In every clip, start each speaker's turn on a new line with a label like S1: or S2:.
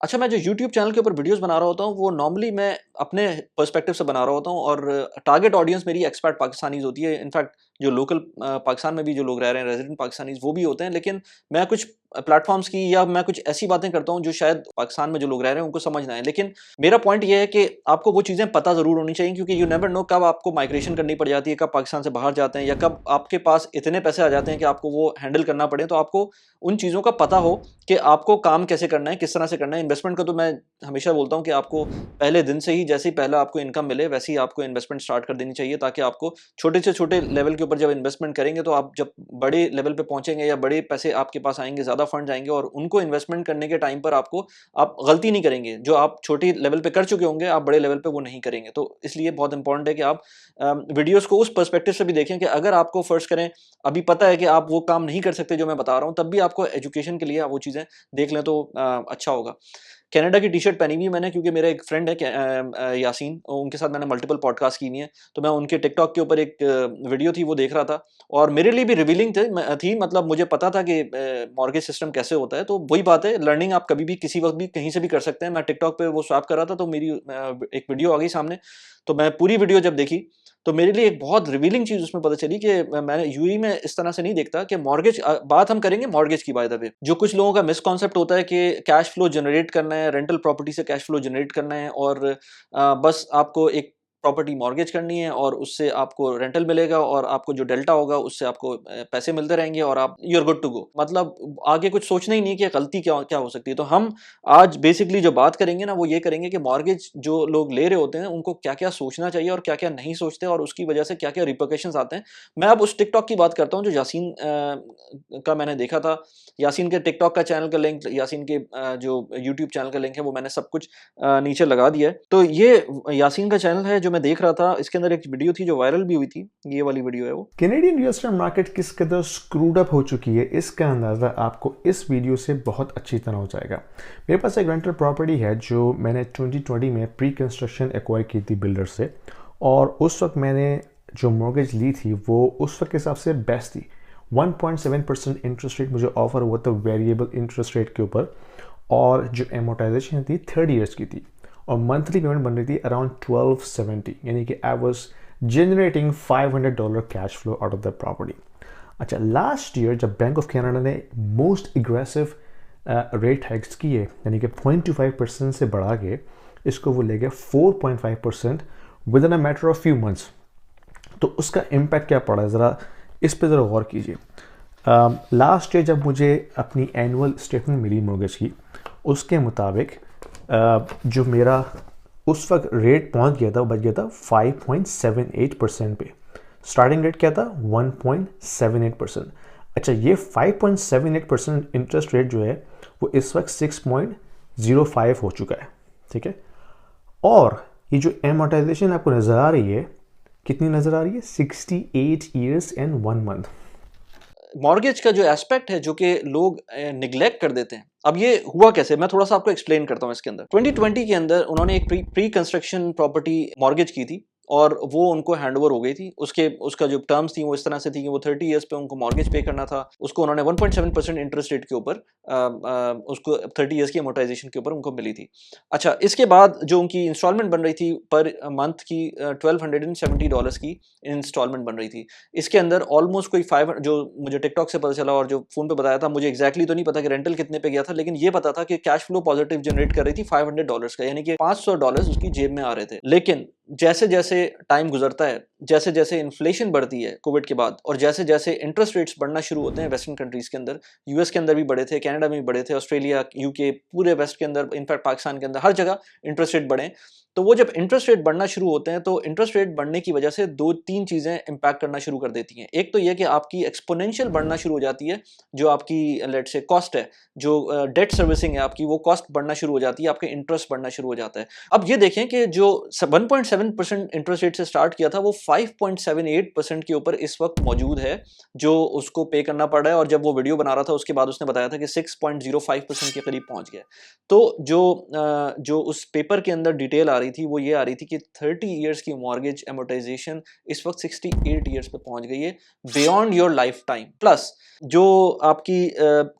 S1: अच्छा, मैं जो यूट्यूब चैनल के ऊपर वीडियोज़ बना रहा होता हूँ, वो नॉर्मली मैं अपने पर्सपेक्टिव से बना रहा होता हूँ और टारगेट ऑडियंस मेरी एक्सपैट पाकिस्तानीज़ होती है। इनफैक्ट जो लोकल पाकिस्तान में भी जो लोग रह रहे हैं, रेज़िडेंट पाकिस्तानीज़ वो भी होते हैं, लेकिन मैं कुछ प्लेटफ़ॉर्म्स की या मैं कुछ ऐसी बातें करता हूँ, जो शायद पाकिस्तान में जो लोग रह रहे हैं, उनको समझ ना आए। लेकिन मेरा पॉइंट ये है कि आपको वो चीज़ें पता ज़रूर होनी चाहिए क्योंकि यू नेवर नो कब आपको माइग्रेशन करनी पड़ जाती है, कब पाकिस्तान से बाहर जाते हैं या कब आपके पास इतने पैसे आ जाते हैं कि आपको वो हैंडल करना पड़े। तो आपको उन चीज़ों का पता हो कि आपको काम कैसे करना है, किस तरह से करना है। इन्वेस्टमेंट का तो मैं हमेशा बोलता हूँ कि आपको पहले दिन से ही जैसे ही पहला आपको इनकम मिले, वैसे ही आपको इन्वेस्टमेंट स्टार्ट कर देनी चाहिए ताकि आपको छोटे से छोटे लेवल के ऊपर जब इन्वेस्टमेंट करेंगे, तो आप जब बड़े लेवल पे पहुँचेंगे या बड़े पैसे आपके पास आएँगे, ज़्यादा फंड्स आएँगे और उनको इन्वेस्टमेंट करने के टाइम पर आप गलती नहीं करेंगे। जो आप छोटी लेवल पे कर चुके होंगे, आप बड़े लेवल पे वो नहीं करेंगे। तो इसलिए बहुत इंपॉर्टेंट है कि आप वीडियोज़ को उस पर्सपेक्टिव से भी देखें कि अगर आपको फ़र्ज़ करें, अभी पता है कि आप वो काम नहीं कर सकते जो मैं बता रहा हूँ, तब भी आपको एजुकेशन के लिए वो चीज़ें देख लें तो अच्छा होगा। कनाडा की टी-शर्ट पहनी हुई है मैंने क्योंकि मेरा एक फ्रेंड है यासीन, उनके साथ मैंने मल्टीपल पॉडकास्ट की हुई हैं। तो मैं उनके टिकटॉक के ऊपर एक वीडियो थी वो देख रहा था और मेरे लिए भी रिवीलिंग थी मतलब मुझे पता था कि मॉर्गेज सिस्टम कैसे होता है। तो वही बात है, लर्निंग आप कभी भी किसी वक़्त भी कहीं से भी कर सकते हैं। मैं टिकटॉक पे वो स्वैप कर रहा था तो मेरी एक वीडियो आ गई सामने, तो मैं पूरी वीडियो जब देखी तो मेरे लिए एक बहुत रिवीलिंग चीज़ उसमें पता चली कि मैंने यूएई में इस तरह से नहीं देखता कि बात हम करेंगे मॉर्गेज की बाय द वे। जो कुछ लोगों का मिसकॉन्सेप्ट होता है कि कैश फ्लो जनरेट करना है, रेंटल प्रॉपर्टी से कैश फ्लो जनरेट करना है और बस आपको एक प्रॉपर्टी मॉर्गेज करनी है और उससे आपको रेंटल मिलेगा और आपको जो डेल्टा होगा उससे आपको पैसे मिलते रहेंगे और आप you are good to go. मतलब आगे कुछ सोचना ही नहीं कि गलती क्या क्या हो सकती है। तो हम आज बेसिकली जो बात करेंगे ना वो ये करेंगे कि मॉर्गेज जो लोग ले रहे होते हैं उनको क्या-क्या सोचना चाहिए और क्या-क्या नहीं सोचते और उसकी वजह से क्या-क्या रिपरकशंस आते हैं। मैं अब उस टिकटॉक की बात करता हूँ जो यासीन का मैंने देखा था। यासीन के टिकटॉक का चैनल का लिंक, यासीन के जो यूट्यूब चैनल का लिंक है वो मैंने सब कुछ नीचे लगा दिया है। तो ये यासीन का चैनल है जो मैं देख रहा था, इसके अंदर एक वीडियो थी जो वायरल भी हुई थी, ये वाली वीडियो है वो।
S2: कैनेडियन रियल एस्टेट मार्केट किस कदर स्क्रूड अप हो चुकी है इसका अंदाज़ा आपको इस वीडियो से बहुत अच्छी तरह हो जाएगा। मेरे पास एक रेंटल प्रॉपर्टी है जो मैंने 2020 में प्री कंस्ट्रक्शन एक्वायर की थी बिल्डर से, और उस वक्त मैंने जो मॉर्गेज ली थी वो उस वक्त के हिसाब से बेस्ट थी। 1.7% इंटरेस्ट रेट मुझे ऑफर हुआ था वेरिएबल इंटरेस्ट रेट के ऊपर, और जो एमोटाइजेशन थी 30 ईयर्स की थी और मंथली पेमेंट बन रही थी अराउंड 1270, यानी कि I was generating $500 cash flow out of the property. अच्छा, लास्ट ईयर जब बैंक ऑफ कनाडा ने मोस्ट एग्रेसिव रेट हाइक्स किए, यानी कि 0.25% से बढ़ा के इसको वो ले गए 4.5% with in a matter of few months, तो उसका इम्पैक्ट क्या पड़ा है ज़रा इस पर ज़रा गौर कीजिए। लास्ट ईयर जब मुझे अपनी एनुअल स्टेटमेंट मिली मॉर्गेज की, उसके मुताबिक जो मेरा उस वक्त रेट पहुंच गया था, वो बच गया था 5.78% पे। स्टार्टिंग रेट क्या था 1.78%। अच्छा, ये 5.78% इंटरेस्ट रेट जो है वो इस वक्त 6.05 हो चुका है, ठीक है। और ये जो एमोटाइजेशन आपको नज़र आ रही है, कितनी नज़र आ रही है, 68 ईयर्स एंड 1 मंथ।
S1: मॉर्गेज का जो एस्पेक्ट है जो कि लोग निग्लेक्ट कर देते हैं। अब ये हुआ कैसे, मैं थोड़ा सा आपको एक्सप्लेन करता हूँ इसके अंदर। 2020 के अंदर उन्होंने एक प्री कंस्ट्रक्शन प्रॉपर्टी मॉर्गेज की थी और वो उनको हैंडओवर हो गई थी। उसका जो टर्म्स थी वो इस तरह से थी कि वो 30 इयर्स पे उनको मॉर्गेज पे करना था। उसको उन्होंने 1.7% इंटरेस्ट रेट के ऊपर उसको 30 इयर्स की अमोर्टाइजेशन के ऊपर उनको मिली थी। अच्छा, इसके बाद जो उनकी इंस्टॉलमेंट बन रही थी पर मंथ की $1270 की इंस्टॉलमेंट बन रही थी। इसके अंदर ऑलमोस्ट कोई 5 जो मुझे टिकटॉक से पता चला और जो फ़ोन पे बताया था, मुझे एग्जैक्टली तो नहीं पता कि रेंटल कितने पे गया था, लेकिन ये पता था कि कैश फ्लो पॉजिटिव जनरेट कर रही थी $500 का, यानी कि $500 उसकी जेब में आ रहे थे। लेकिन जैसे-जैसे टाइम गुजरता है, जैसे-जैसे इन्फ्लेशन बढ़ती है कोविड के बाद और जैसे-जैसे इंटरेस्ट रेट्स बढ़ना शुरू होते हैं वेस्टर्न कंट्रीज़ के अंदर, यूएस के अंदर भी बढ़े थे, कनाडा में भी बढ़े थे, ऑस्ट्रेलिया, यूके, पूरे वेस्ट के अंदर, इनफैक्ट पाकिस्तान के अंदर, हर जगह इंटरेस्ट रेट बढ़े। तो वो जब इंटरेस्ट रेट बढ़ना शुरू होते हैं, तो इंटरेस्ट रेट बढ़ने की वजह से 2-3 चीज़ें इम्पैक्ट करना शुरू कर देती हैं। एक तो ये कि आपकी एक्सपोनेंशियल बढ़ना शुरू हो जाती है, जो आपकी लेट्स से कॉस्ट है, जो डेट सर्विसिंग है आपकी, वो कॉस्ट बढ़ना शुरू हो जाती है, आपका इंटरेस्ट बढ़ना शुरू हो जाता है। अब ये देखें कि जो 1.7% इंटरेस्ट रेट से स्टार्ट किया था, वो 5.78% के ऊपर इस वक्त मौजूद है जो उसको पे करना पड़ रहा है, और जब वो वीडियो बना रहा था उसके बाद उसने बताया था कि 6.05% के करीब पहुंच गया। तो जो उस पेपर के अंदर डिटेल आ रही थी वो ये आ रही थी कि 30 ईयर्स की मॉर्गेज एमोर्टाइजेशन इस वक्त 68 ईयर्स पे पहुंच गई है beyond your life time. Plus जो आपकी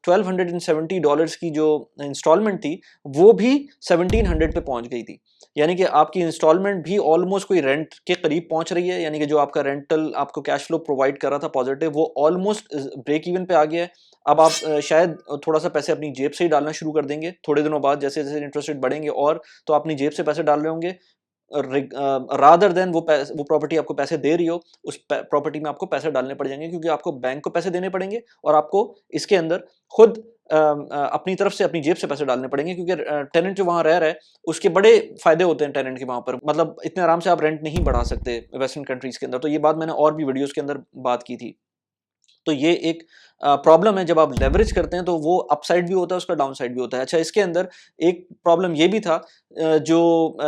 S1: $1270 की जो इंस्टॉलमेंट थी वो भी 1700 पे पहुंच गई थी, यानी कि आपकी इंस्टॉलमेंट भी ऑलमोस्ट कोई रेंट के करीब पहुंच रही है, यानी कि जो आपका रेंटल आपको कैश फ्लो प्रोवाइड कर रहा था पॉजिटिव, वो ऑलमोस्ट ब्रेक इवन पे आ गया है। अब आप शायद थोड़ा सा पैसे अपनी जेब से ही डालना शुरू कर देंगे थोड़े दिनों बाद, जैसे जैसे इंटरेस्ट रेट बढ़ेंगे, और तो अपनी जेब से पैसे डाल रहे होंगे रादर देन वो प्रॉपर्टी आपको पैसे दे रही हो, उस प्रॉपर्टी में आपको पैसे डालने पड़ जाएंगे, क्योंकि आपको बैंक को पैसे देने पड़ेंगे और आपको इसके अंदर खुद अपनी तरफ से अपनी जेब से पैसे डालने पड़ेंगे, क्योंकि टेनेंट जो वहां रह रहा है उसके बड़े फायदे होते हैं टेनेंट के वहां पर, मतलब इतने आराम से आप रेंट नहीं बढ़ा सकते वेस्टर्न कंट्रीज के अंदर। तो ये बात मैंने और भी वीडियोस के अंदर बात की थी। तो ये एक प्रॉब्लम है, जब आप लेवरेज करते हैं तो वो अपसाइड भी होता है, उसका डाउन साइड भी होता है। अच्छा, इसके अंदर एक प्रॉब्लम ये भी था, जो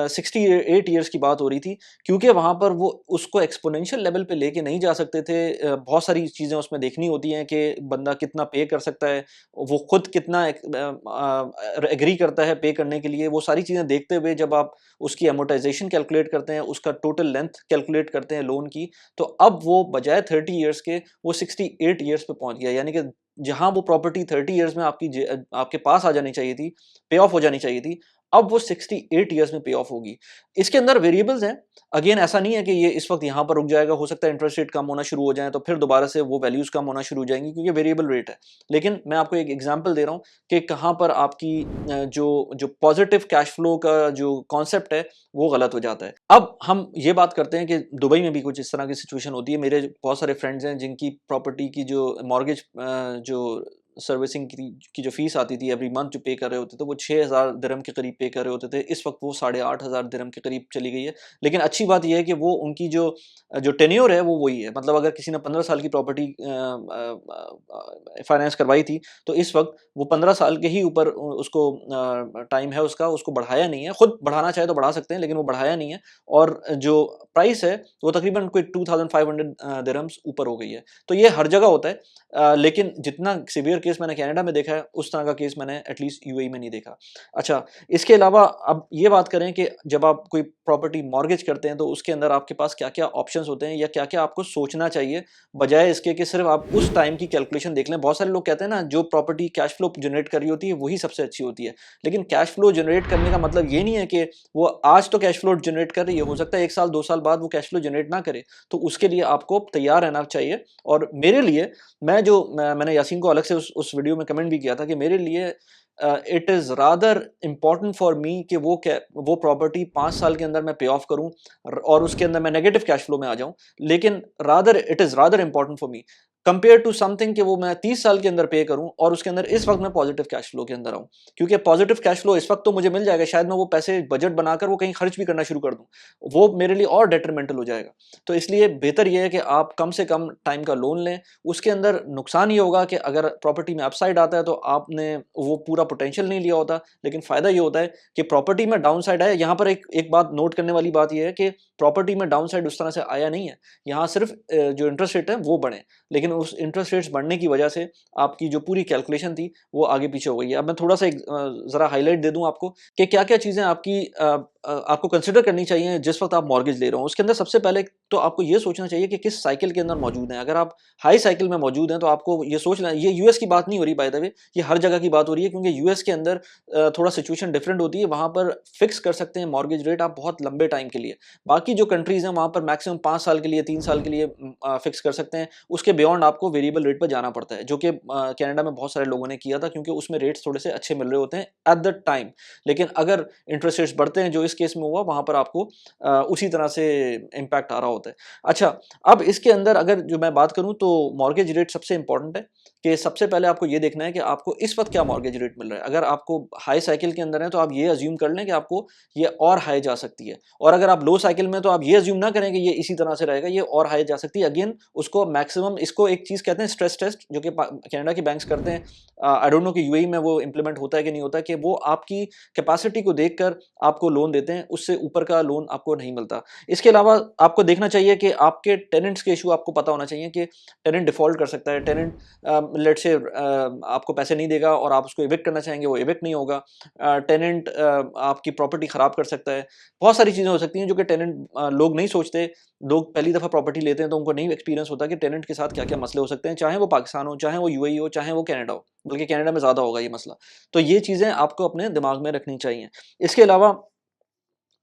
S1: 68 ईयर्स की बात हो रही थी, क्योंकि वहां पर वो उसको एक्सपोनेंशियल लेवल पे लेके नहीं जा सकते थे। बहुत सारी चीजें उसमें देखनी होती हैं कि बंदा कितना पे कर सकता है, वो खुद कितना एग्री करता है पे करने के लिए, वो सारी चीजें देखते हुए जब आप उसकी एमोर्टाइजेशन कैलकुलेट करते हैं, उसका टोटल लेंथ कैलकुलेट करते हैं लोन की, तो अब वो बजाय 30 ईयर्स के वो 68 ईयर्स पे पहुंच गया, यानी कि जहां वो प्रॉपर्टी 30 ईयर्स में आपके पास आ जानी चाहिए थी, पे ऑफ हो जानी चाहिए थी, अब वो 68 ईयर्स में पे ऑफ होगी। इसके अंदर वेरिएबल्स हैं, अगेन ऐसा नहीं है कि ये इस वक्त यहाँ पर रुक जाएगा, हो सकता है इंटरेस्ट रेट कम होना शुरू हो जाए तो फिर दोबारा से वो वैल्यूज कम होना शुरू हो जाएंगी, क्योंकि वेरिएबल रेट है। लेकिन मैं आपको एक एग्जांपल दे रहा हूँ कि कहाँ पर आपकी जो जो पॉजिटिव कैश फ्लो का जो कॉन्सेप्ट है वो गलत हो जाता है। अब हम ये बात करते हैं कि दुबई में भी कुछ इस तरह की सिचुएशन होती है। मेरे बहुत सारे फ्रेंड्स हैं जिनकी प्रॉपर्टी की जो मॉर्गेज जो सर्विसिंग की जो फीस आती थी एवरी मंथ जो पे कर रहे होते थे वो 6000 दिरहम के करीब पे कर रहे होते थे, इस वक्त वो 8500 दिरहम के करीब चली गई है। लेकिन अच्छी बात यह है कि वो उनकी जो जो टेन्योर है वो वही है, मतलब अगर किसी ने 15 साल की प्रॉपर्टी फाइनेंस करवाई थी तो इस वक्त वो 15 साल के ही ऊपर उसको टाइम है उसका, उसको बढ़ाया नहीं है। खुद बढ़ाना चाहे तो बढ़ा सकते हैं, लेकिन वो बढ़ाया नहीं है, और जो प्राइस है वो तकरीबन कोई 2500 दिरहम्स ऊपर हो गई है। तो ये हर जगह होता है, लेकिन जितना सीवियर केस मैंने कनाडा में देखा है उस तरह का केस मैंने एटलीस्ट यूएई में नहीं देखा। अच्छा, इसके अलावा अब ये बात करें कि जब आप कोई प्रॉपर्टी मॉर्गेज करते हैं तो उसके अंदर आपके पास क्या क्या ऑप्शंस होते हैं या क्या क्या आपको सोचना चाहिए, बजाय इसके कि सिर्फ आप उस टाइम की कैलकुलेशन देख लें। बहुत सारे लोग कहते हैं ना, जो प्रॉपर्टी कैश फ्लो जनरेट कर रही होती है वही सबसे अच्छी होती है, लेकिन कैश फ्लो जनरेट करने का मतलब ये नहीं है कि वो आज तो कैश फ्लो जनरेट कर रही है, हो सकता है 1 साल 2 साल बाद वो कैश फ्लो जनरेट ना करे, तो उसके लिए आपको तैयार रहना चाहिए। और मेरे लिए मैंने यासीन को अलग से उस वीडियो में कमेंट भी किया था कि मेरे लिए it is rather important for मी कि वो प्रॉपर्टी 5 साल के अंदर मैं पे ऑफ करूं और उसके अंदर मैं नेगेटिव कैश फ्लो में आ जाऊं, लेकिन it is rather important for me compare to something कि वो मैं 30 साल के अंदर पे करूं और उसके अंदर इस वक्त मैं पॉजिटिव कैश फ्लो के अंदर आऊं। क्योंकि पॉजिटिव कैश फ्लो इस वक्त तो मुझे मिल जाएगा, शायद मैं वो पैसे बजट बनाकर वो कहीं खर्च भी करना शुरू कर दूं, वो मेरे लिए और डेट्रीमेंटल हो जाएगा। तो इसलिए बेहतर यह है कि आप कम से कम टाइम का लोन लें। उसके अंदर नुकसान ये होगा कि अगर प्रॉपर्टी में अपसाइड आता है तो आपने वो पूरा पोटेंशियल नहीं लिया होता, लेकिन फ़ायदा ये होता है कि प्रॉपर्टी में डाउन साइड आया। यहाँ पर एक बात नोट करने वाली बात यह है कि प्रॉपर्टी में डाउन साइड उस तरह से आया नहीं है, यहाँ सिर्फ जो इंटरेस्ट रेट है वो बढ़े, लेकिन उस इंटरेस्ट रेट्स बढ़ने की वजह से आपकी जो पूरी कैलकुलेशन थी वो आगे पीछे हो गई है। अब मैं थोड़ा सा ज़रा हाईलाइट दे दूं आपको कि क्या क्या चीज़ें आपको कंसिडर करनी चाहिए जिस वक्त आप मॉर्गेज ले रहे हो। उसके अंदर सबसे पहले तो आपको ये सोचना चाहिए कि किस साइकिल के अंदर मौजूद हैं। अगर आप हाई साइकिल में मौजूद हैं तो आपको ये सोचना, ये यूएस की बात नहीं हो रही बाय द वे, ये हर जगह की बात हो रही है, क्योंकि यूएस के अंदर थोड़ा सिचुएशन डिफरेंट होती है। वहाँ पर फिक्स कर सकते हैं मॉर्गेज रेट आप बहुत लंबे टाइम के लिए। बाकी जो कंट्रीज़ हैं वहाँ पर मैक्सिमम 5 साल के लिए 3 साल के लिए फिक्स कर सकते हैं। उसके बियॉन्ड आपको वेरिएबल रेट पर जाना पड़ता है, जो कि कनाडा में बहुत सारे लोगों ने किया था, क्योंकि उसमें रेट्स थोड़े से अच्छे मिल रहे होते हैं एट द टाइम। लेकिन अगर इंटरेस्ट रेट्स बढ़ते हैं जो इस केस में हुआ, वहाँ पर आपको उसी तरह से इम्पैक्ट आ रहा होता है। अच्छा, अब इसके अंदर अगर जो मैं बात करूँ तो मॉर्गेज रेट सबसे इंपॉर्टेंट है, कि सबसे पहले आपको ये देखना है कि आपको इस वक्त क्या मॉर्गेज रेट मिल रहा है। अगर आपको हाई साइकिल के अंदर है तो आप ये अज्यूम कर लें कि आपको ये और हाई जा सकती है, और अगर आप लो साइकिल में तो आप ये अज्यूम ना करें कि ये इसी तरह से रहेगा, ये और हाई जा सकती है। अगेन उसको मैक्सिमम, इसको एक चीज़ कहते हैं स्ट्रेस टेस्ट, जो कि कनाडा की बैंक्स करते हैं। आई डोंट नो कि यूएई में वो इंप्लीमेंट होता है कि नहीं होता, कि वो आपकी कैपेसिटी को देखकर आपको लोन देते हैं, उससे ऊपर का लोन आपको नहीं मिलता। इसके अलावा आपको देखना चाहिए कि आपके टेनेंट्स के इशू आपको पता होना चाहिए कि टेनेंट डिफ़ॉल्ट कर सकता है, टेनेंट लेट्स से आपको पैसे नहीं देगा और आप उसको इविक्ट करना चाहेंगे, वो इविक्ट नहीं होगा। टेनेंट आपकी प्रॉपर्टी ख़राब कर सकता है। बहुत सारी चीज़ें हो सकती हैं जो कि टेनेंट लोग नहीं सोचते। लोग पहली दफ़ा प्रॉपर्टी लेते हैं तो उनको नहीं एक्सपीरियंस होता कि टेनेंट के साथ क्या-क्या मसले हो सकते हैं, चाहे वो पाकिस्तान हो, चाहे वो यूएई हो, चाहे वो कनाडा हो, बल्कि कनाडा में ज़्यादा होगा ये मसला। तो ये चीज़ें आपको अपने दिमाग में रखनी चाहिए। इसके अलावा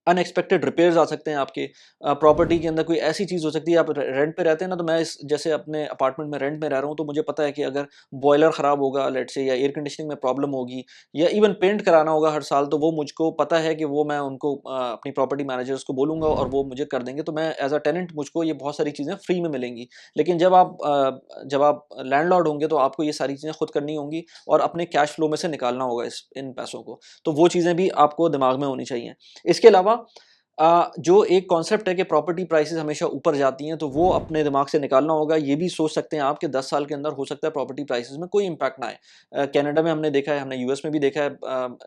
S1: अनएक्सपेक्टेड रिपेयर्स आ सकते हैं आपके प्रॉपर्टी के अंदर। कोई ऐसी चीज़ हो सकती है, आप रेंट पे रहते हैं ना, तो मैं इस जैसे अपने अपार्टमेंट में रेंट में रह रहा हूँ, तो मुझे पता है कि अगर बॉयलर ख़राब होगा लेट्स से, या एयर कंडीशनिंग में प्रॉब्लम होगी, या इवन पेंट कराना होगा हर साल, तो वो मुझको पता है कि वो मैं उनको अपनी प्रॉपर्टी मैनेजर्स को बोलूँगा और वो मुझे कर देंगे। तो मैं एज अ टेनेंट मुझको ये बहुत सारी चीज़ें फ्री में मिलेंगी। लेकिन जब आप लैंडलॉर्ड होंगे तो आपको ये सारी चीज़ें खुद करनी होंगी और अपने कैश फ्लो में से निकालना होगा इन पैसों को। तो वो चीज़ें भी आपको दिमाग में होनी चाहिए। इसके अलावा जो एक कॉन्सेप्ट है कि प्रॉपर्टी प्राइसेस हमेशा ऊपर जाती हैं, तो वो अपने दिमाग से निकालना होगा। ये भी सोच सकते हैं आप कि 10 साल के अंदर हो सकता है प्रॉपर्टी प्राइसेस में कोई इम्पैक्ट ना आए। कनाडा में हमने देखा है, हमने यूएस में भी देखा है,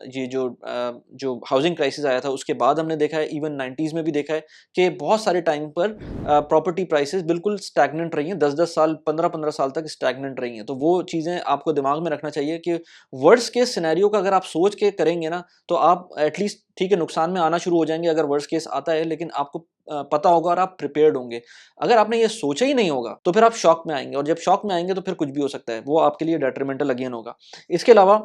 S1: ये जो हाउसिंग क्राइसिस आया था उसके बाद हमने देखा है, इवन 90s में भी देखा है कि बहुत सारे टाइम पर प्रॉपर्टी प्राइसेस बिल्कुल स्टैग्नेंट रही हैं, 10-10 साल, 15-15 साल तक स्टैग्नेंट रही हैं। तो वो चीज़ें आपको दिमाग में रखना चाहिए कि वर्स्ट केस सिनेरियो का अगर आप सोच के करेंगे ना, तो आप एटलीस्ट ठीक है, नुकसान में आना शुरू हो जाएँगे अगर वर्स्ट केस आता है, लेकिन आपको पता होगा और आप प्रिपेयर्ड होंगे। अगर आपने ये सोचा ही नहीं होगा, तो फिर आप शॉक में आएँगे, और जब शॉक में आएँगे तो फिर कुछ भी हो सकता है। वो आपके लिए डेट्रिमेंटल अगेन होगा। इसके अलावा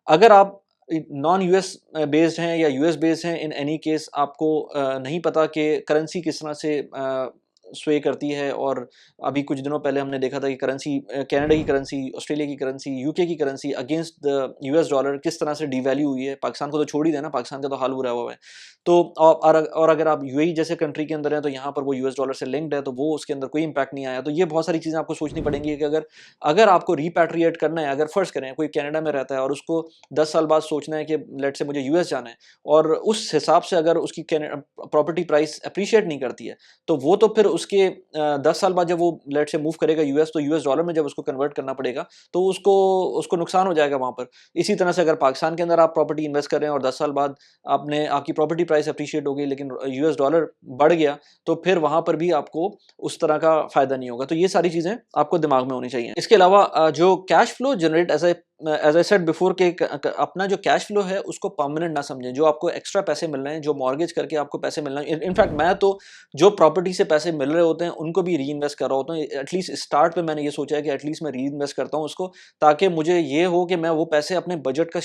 S1: अगर आप नॉन यूएस बेस्ड हैं या यूएस बेस्ड हैं, इन एनी केस आपको नहीं पता कि करेंसी किस तरह से स्वे करती है, और अभी कुछ दिनों पहले हमने देखा था कि करेंसी, कनाडा की करेंसी, ऑस्ट्रेलिया की करेंसी, यूके की currency against the US dollar किस तरह से डिवैल्यू हुई है। पाकिस्तान को तो छोड़ ही देना, पाकिस्तान का तो हाल बुरा हुआ है। तो और अगर आप यूएई जैसे कंट्री के अंदर हैं, तो यहाँ पर वो यूएस डॉलर से लिंक्ड है, तो वो उसके अंदर कोई इम्पैक्ट नहीं आया। तो ये बहुत सारी चीज़ें आपको सोचनी पड़ेंगी कि अगर अगर आपको रिपैट्रिएट करना है, अगर फ़र्ज़ करें कोई कनाडा में रहता है और उसको 10 साल बाद सोचना है कि लेट्स से मुझे यूएस जाना है, और उस हिसाब से अगर उसकी प्रॉपर्टी प्राइस एप्रिशिएट नहीं करती है, तो वो तो फिर उसके 10 साल बाद जब वो लेट्स से मूव करेगा यूएस, तो यूएस डॉलर में जब उसको कन्वर्ट करना पड़ेगा, तो उसको उसको नुकसान हो जाएगा वहाँ पर। इसी तरह से अगर पाकिस्तान के अंदर आप प्रॉपर्टी इन्वेस्ट कर रहे हैं और 10 साल बाद आपकी प्रॉपर्टी प्राइस एप्रिशिएट हो गई, लेकिन यूएस डॉलर बढ़ गया, तो फिर वहाँ पर भी आपको उस तरह का फ़ायदा नहीं होगा। तो ये सारी चीज़ें आपको दिमाग में होनी चाहिए। इसके अलावा जो cash flow generate as I said before के अपना जो कैश फ्लो है उसको परमानेंट ना समझें। जो आपको एक्स्ट्रा पैसे मिल रहे हैं, जो मॉर्गेज करके आपको पैसे मिल रहे हैं, इनफैक्ट मैं तो जो प्रॉपर्टी से पैसे मिल रहे होते हैं उनको भी री इन्वेस्ट कर रहा होता हूँ। एटलीस्ट स्टार्ट पे मैंने ये सोचा है कि एटलीस्ट मैं री इन्वेस्ट करता हूँ उसको, ताकि मुझे ये हो कि मैं वो पैसे अपने बजट का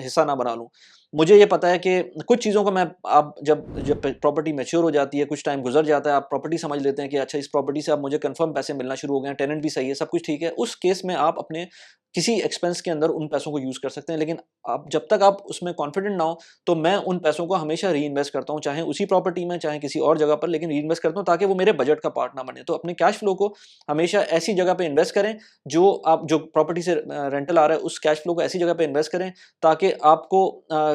S1: हिस्सा ना बना लूँ। मुझे ये पता है कि कुछ चीज़ों को मैं, आप जब जब प्रॉपर्टी मैच्योर हो जाती है, कुछ टाइम गुजर जाता है, आप प्रॉपर्टी समझ लेते हैं कि अच्छा इस प्रॉपर्टी से अब मुझे कंफर्म पैसे मिलना शुरू हो गए हैं, टेनेंट भी सही है, सब कुछ ठीक है। उस केस में आप अपने किसी एक्सपेंस के अंदर उन पैसों को यूज़ कर सकते हैं, लेकिन आप जब तक आप उसमें कॉन्फिडेंट ना हो, तो मैं उन पैसों को हमेशा री-इन्वेस्ट करता हूँ, चाहे उसी प्रॉपर्टी में, चाहे किसी और जगह पर, लेकिन री-इन्वेस्ट करता हूँ ताकि वो मेरे बजट का पार्ट ना बने। तो अपने कैश फ्लो को हमेशा ऐसी जगह पे इन्वेस्ट करें, जो प्रॉपर्टी से रेंटल आ रहा है, उस कैश फ्लो को ऐसी जगह पे इन्वेस्ट करें ताकि आपको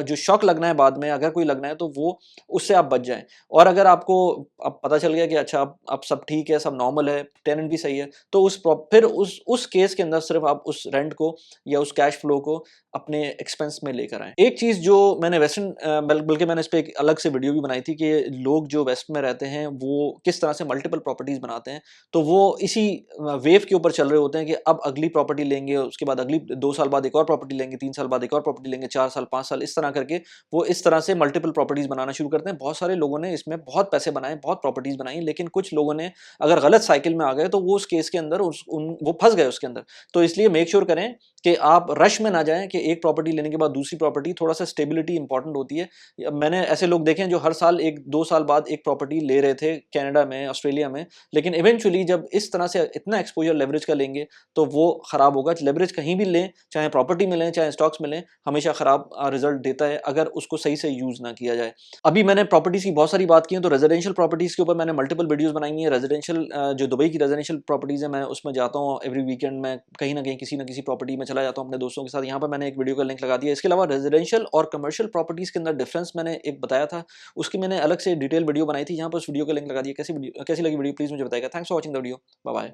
S1: जो शॉक लगना है बाद में, अगर कोई लगना है, तो वो उससे आप बच जाएँ। और अगर आपको अब पता चल गया कि अच्छा अब सब ठीक है, सब नॉर्मल है, टेनेंट भी सही है, तो फिर उस केस के अंदर सिर्फ आप उस रेंट को या उस कैश फ्लो को अपने एक्सपेंस में लेकर आएँ। एक चीज़ जो मैंने बल्कि मैंने इस पे एक अलग से वीडियो भी बनाई थी कि लोग जो वेस्ट में रहते हैं, वो किस तरह से मल्टीपल प्रॉपर्टीज़ बनाते हैं। तो वो इसी वेव के ऊपर चल रहे होते हैं कि अब अगली प्रॉपर्टी लेंगे, उसके बाद अगली 2 साल बाद एक और प्रॉपर्टी लेंगे, 3 साल बाद एक और प्रॉपर्टी लेंगे, 4 साल, 5 साल, इस तरह करके वो इस तरह से मल्टीपल प्रॉपर्टीज़ बनाना शुरू करते हैं। बहुत सारे लोगों ने इसमें बहुत पैसे बनाए, बहुत प्रॉपर्टीज़ बनाई, लेकिन कुछ लोगों ने अगर गलत साइकिल में आ गए, तो वो उस केस के अंदर वो फँस गए उसके अंदर। तो इसलिए मेक श्योर करें कि आप रश में ना जाएं कि एक प्रॉपर्टी लेने के बाद दूसरी प्रॉपर्टी, थोड़ा सा स्टेबिलिटी इंपॉर्टेंट होती है। मैंने ऐसे लोग देखे हैं जो हर साल 1-2 साल बाद एक प्रॉपर्टी ले रहे थे कनाडा में, ऑस्ट्रेलिया में, लेकिन इवेंचुअली जब इस तरह से इतना एक्सपोजर लेवरेज का लेंगे तो वो खराब होगा। लेवरेज कहीं भी लें, चाहे प्रॉपर्टी में लें चाहे स्टॉक्स में लें, हमेशा खराब रिजल्ट देता है अगर उसको सही से यूज ना किया जाए। अभी मैंने प्रॉपर्टीज की बहुत सारी बात की है, तो रेजिडेंशियल प्रॉपर्टीज के ऊपर मैंने मल्टीपल वीडियोस बनाई है। रेजिडेंशियल जो दुबई की रेजिडेंशियल प्रॉपर्टीज है, मैं उसमें जाता हूँ एवरी वीकेंड, मैं कहीं ना कहीं किसी ना किसी प्रॉपर्टी में चला जाता हूँ अपने दोस्तों के साथ। यहाँ पर मैंने एक वीडियो का लिंक लगा दिया। इसके अलावा रेजिडेंशियल और कमर्शियल प्रॉपर्टीज के अंदर डिफरेंस मैंने एक बताया था, उसकी मैंने अलग से डिटेल वीडियो बनाई थी, यहाँ पर उस वीडियो का लिंक लगा दिया। कैसी लगी वीडियो प्लीज मुझे बताएगा। Thanks for watching the video, bye bye.